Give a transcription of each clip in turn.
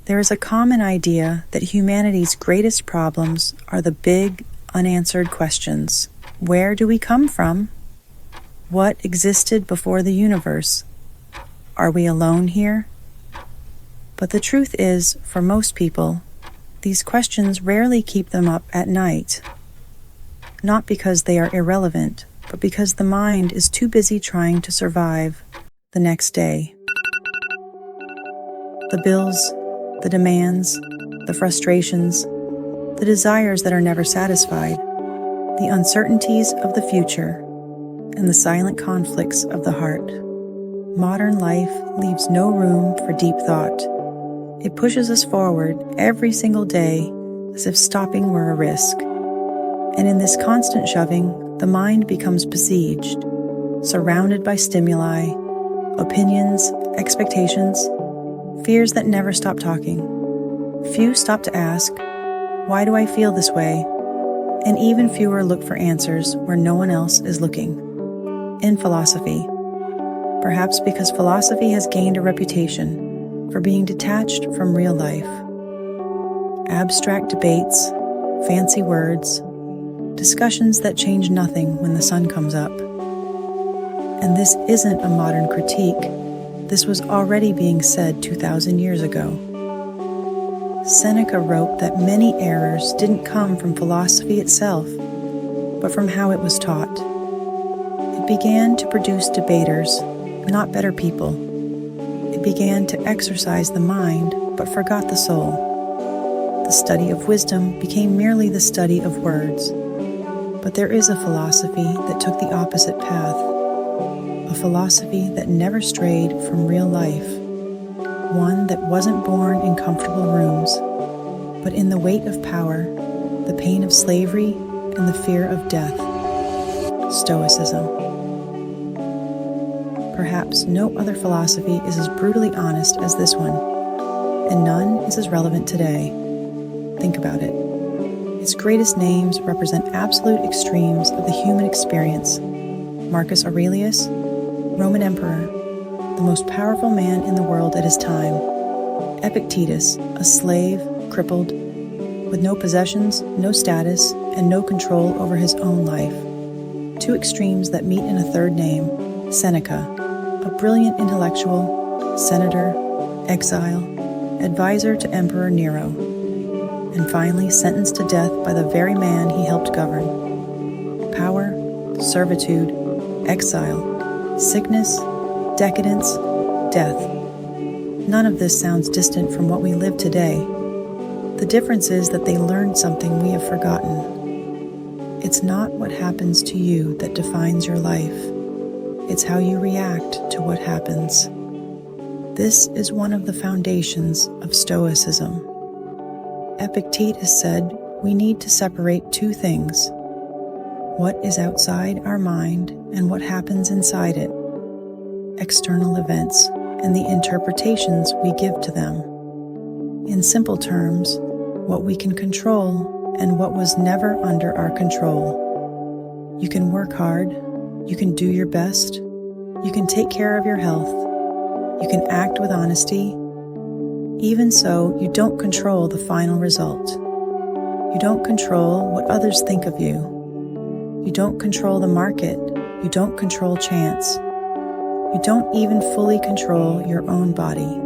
There is a common idea that humanity's greatest problems are the big, unanswered questions. Where do we come from? What existed before the universe? Are we alone here? But the truth is, for most people, these questions rarely keep them up at night. Not because they are irrelevant, but because the mind is too busy trying to survive the next day. The bills, the demands, the frustrations, the desires that are never satisfied, the uncertainties of the future, and the silent conflicts of the heart. Modern life leaves no room for deep thought. It pushes us forward every single day as if stopping were a risk. And in this constant shoving, the mind becomes besieged, surrounded by stimuli, opinions, expectations, fears that never stop talking. Few stop to ask, why do I feel this way? And even fewer look for answers where no one else is looking. In philosophy, perhaps because philosophy has gained a reputation for being detached from real life. Abstract debates, fancy words, discussions that change nothing when the sun comes up. And this isn't a modern critique. This was already being said 2,000 years ago. Seneca wrote that many errors didn't come from philosophy itself, but from how it was taught. It began to produce debaters, not better people. It began to exercise the mind, but forgot the soul. The study of wisdom became merely the study of words. But there is a philosophy that took the opposite path, a philosophy that never strayed from real life, one that wasn't born in comfortable rooms, but in the weight of power, the pain of slavery, and the fear of death. Stoicism. Perhaps no other philosophy is as brutally honest as this one, and none is as relevant today. Think about it. Its greatest names represent absolute extremes of the human experience. Marcus Aurelius, Roman Emperor, the most powerful man in the world at his time. Epictetus, a slave, crippled, with no possessions, no status, and no control over his own life. Two extremes that meet in a third name, Seneca, a brilliant intellectual, senator, exile, advisor to Emperor Nero, and finally sentenced to death by the very man he helped govern. Power, servitude, exile, sickness, decadence, death. None of this sounds distant from what we live today. The difference is that they learned something we have forgotten. It's not what happens to you that defines your life. It's how you react to what happens. This is one of the foundations of Stoicism. Epictetus said we need to separate two things: what is outside our mind and what happens inside it, external events and the interpretations we give to them. In simple terms, what we can control and what was never under our control. You can work hard, you can do your best, you can take care of your health, you can act with honesty. Even so, you don't control the final result. You don't control what others think of you. You don't control the market. You don't control chance. You don't even fully control your own body.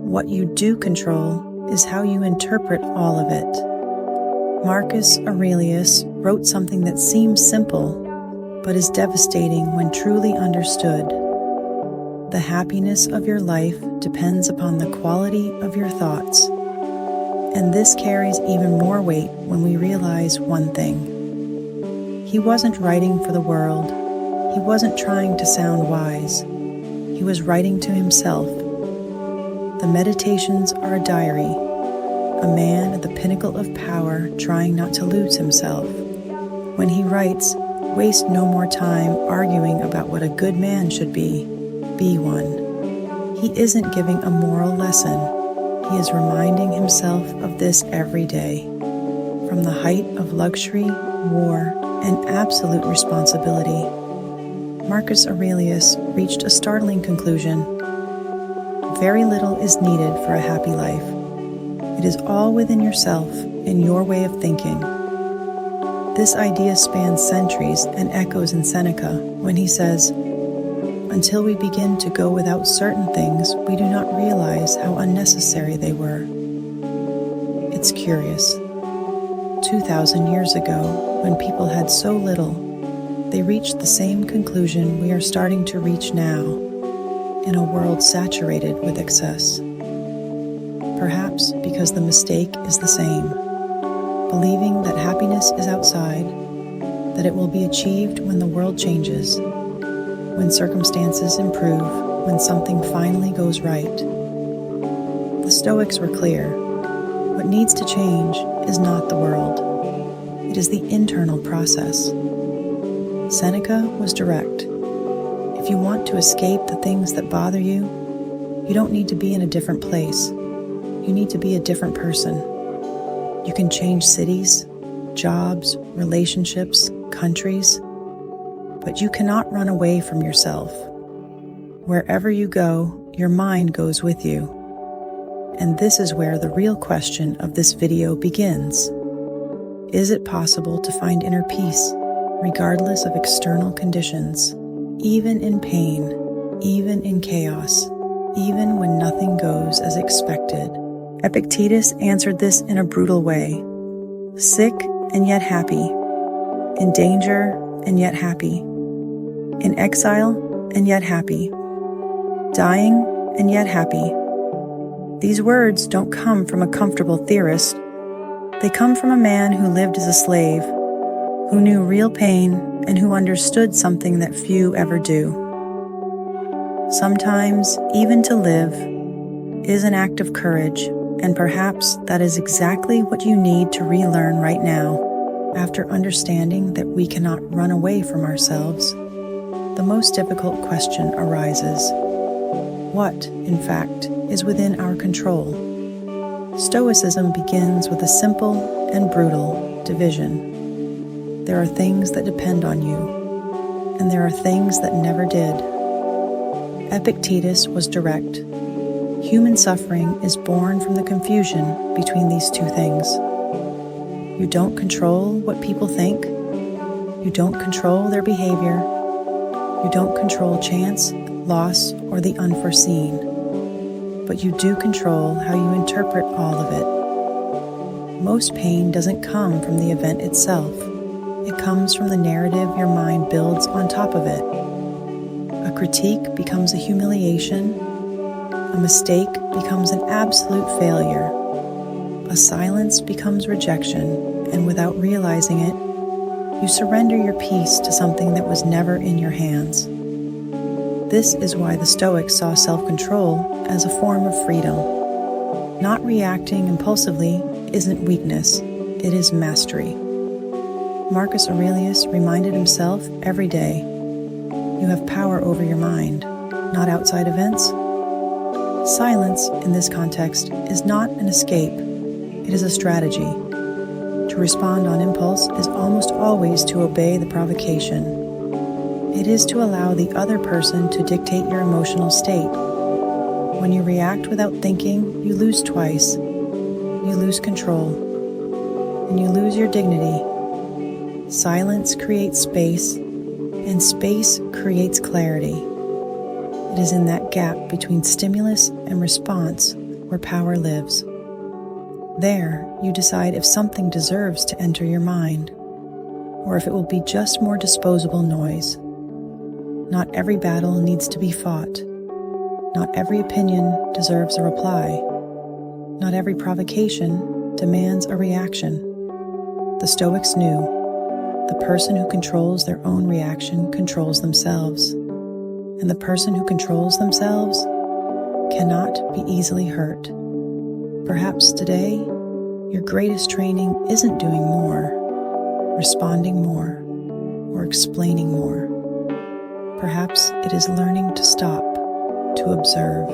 What you do control is how you interpret all of it. Marcus Aurelius wrote something that seems simple, but is devastating when truly understood. The happiness of your life depends upon the quality of your thoughts. And this carries even more weight when we realize one thing. He wasn't writing for the world. He wasn't trying to sound wise. He was writing to himself. The Meditations are a diary, a man at the pinnacle of power trying not to lose himself. When he writes, waste no more time arguing about what a good man should be one. He isn't giving a moral lesson. He is reminding himself of this every day. From the height of luxury, war, and absolute responsibility, Marcus Aurelius reached a startling conclusion. Very little is needed for a happy life. It is all within yourself, in your way of thinking. This idea spans centuries and echoes in Seneca when he says, "Until we begin to go without certain things, we do not realize how unnecessary they were." It's curious. 2,000 years ago, when people had so little, they reached the same conclusion we are starting to reach now, in a world saturated with excess. Perhaps because the mistake is the same, believing that happiness is outside, that it will be achieved when the world changes, when circumstances improve, when something finally goes right. The Stoics were clear. What needs to change is not the world. It is the internal process. Seneca was direct. If you want to escape the things that bother you, you don't need to be in a different place. You need to be a different person. You can change cities, jobs, relationships, countries, but you cannot run away from yourself. Wherever you go, your mind goes with you. And this is where the real question of this video begins. Is it possible to find inner peace, regardless of external conditions, even in pain, even in chaos, even when nothing goes as expected? Epictetus answered this in a brutal way. Sick and yet happy, in danger and yet happy, in exile and yet happy, dying and yet happy. These words don't come from a comfortable theorist. They come from a man who lived as a slave, who knew real pain and who understood something that few ever do. Sometimes, even to live is an act of courage, and perhaps that is exactly what you need to relearn right now, after understanding that we cannot run away from ourselves. The most difficult question arises. What, in fact, is within our control? Stoicism begins with a simple and brutal division. There are things that depend on you, and there are things that never did. Epictetus was direct. Human suffering is born from the confusion between these two things. You don't control what people think. You don't control their behavior. You don't control chance, loss, or the unforeseen. But you do control how you interpret all of it. Most pain doesn't come from the event itself. It comes from the narrative your mind builds on top of it. A critique becomes a humiliation. A mistake becomes an absolute failure. A silence becomes rejection, and without realizing it, you surrender your peace to something that was never in your hands. This is why the Stoics saw self-control as a form of freedom. Not reacting impulsively isn't weakness, it is mastery. Marcus Aurelius reminded himself every day, you have power over your mind, not outside events. Silence, in this context, is not an escape, it is a strategy. To respond on impulse is almost always to obey the provocation. It is to allow the other person to dictate your emotional state. When you react without thinking, you lose twice. You lose control, and you lose your dignity. Silence creates space, and space creates clarity. It is in that gap between stimulus and response where power lives. There, you decide if something deserves to enter your mind, or if it will be just more disposable noise. Not every battle needs to be fought. Not every opinion deserves a reply. Not every provocation demands a reaction. The Stoics knew the person who controls their own reaction controls themselves, and the person who controls themselves cannot be easily hurt. Perhaps today, your greatest training isn't doing more, responding more, or explaining more. Perhaps it is learning to stop, to observe,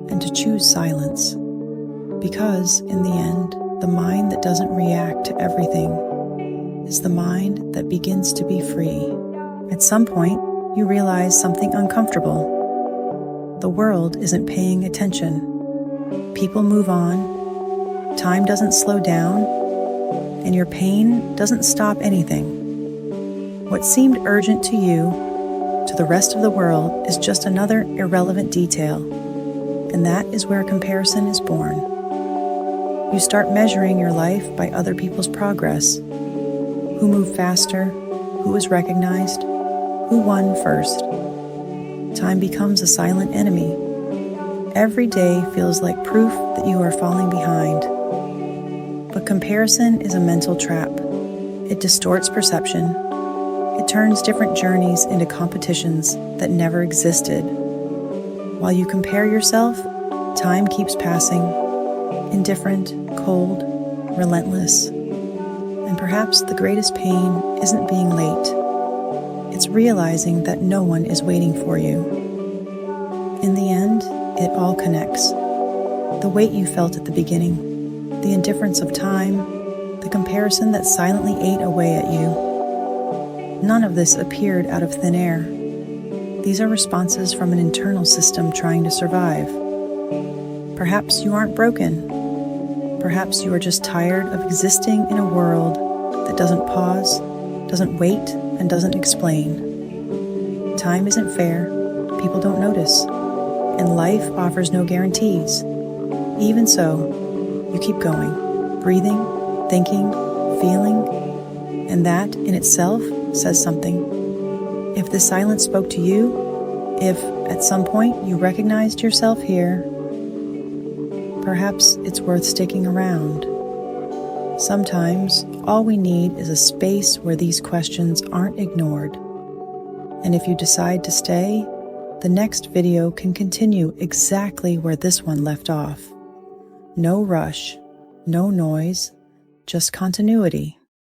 and to choose silence. Because, in the end, the mind that doesn't react to everything is the mind that begins to be free. At some point, you realize something uncomfortable. The world isn't paying attention. People move on. Time doesn't slow down, and your pain doesn't stop anything. What seemed urgent to you, to the rest of the world, is just another irrelevant detail, and that is where comparison is born. You start measuring your life by other people's progress. Who moved faster? Who was recognized? Who won first? Time becomes a silent enemy. Every day feels like proof that you are falling behind. But comparison is a mental trap. It distorts perception. It turns different journeys into competitions that never existed. While you compare yourself, time keeps passing, indifferent, cold, relentless. And perhaps the greatest pain isn't being late. It's realizing that no one is waiting for you. In the end, it all connects. The weight you felt at the beginning, the indifference of time, the comparison that silently ate away at you. None of this appeared out of thin air. These are responses from an internal system trying to survive. Perhaps you aren't broken. Perhaps you are just tired of existing in a world that doesn't pause, doesn't wait, and doesn't explain. Time isn't fair, people don't notice, and life offers no guarantees. Even so, you keep going, breathing, thinking, feeling, and that in itself says something. If the silence spoke to you, if at some point you recognized yourself here, perhaps it's worth sticking around. Sometimes all we need is a space where these questions aren't ignored. And if you decide to stay, the next video can continue exactly where this one left off. No rush, no noise, just continuity.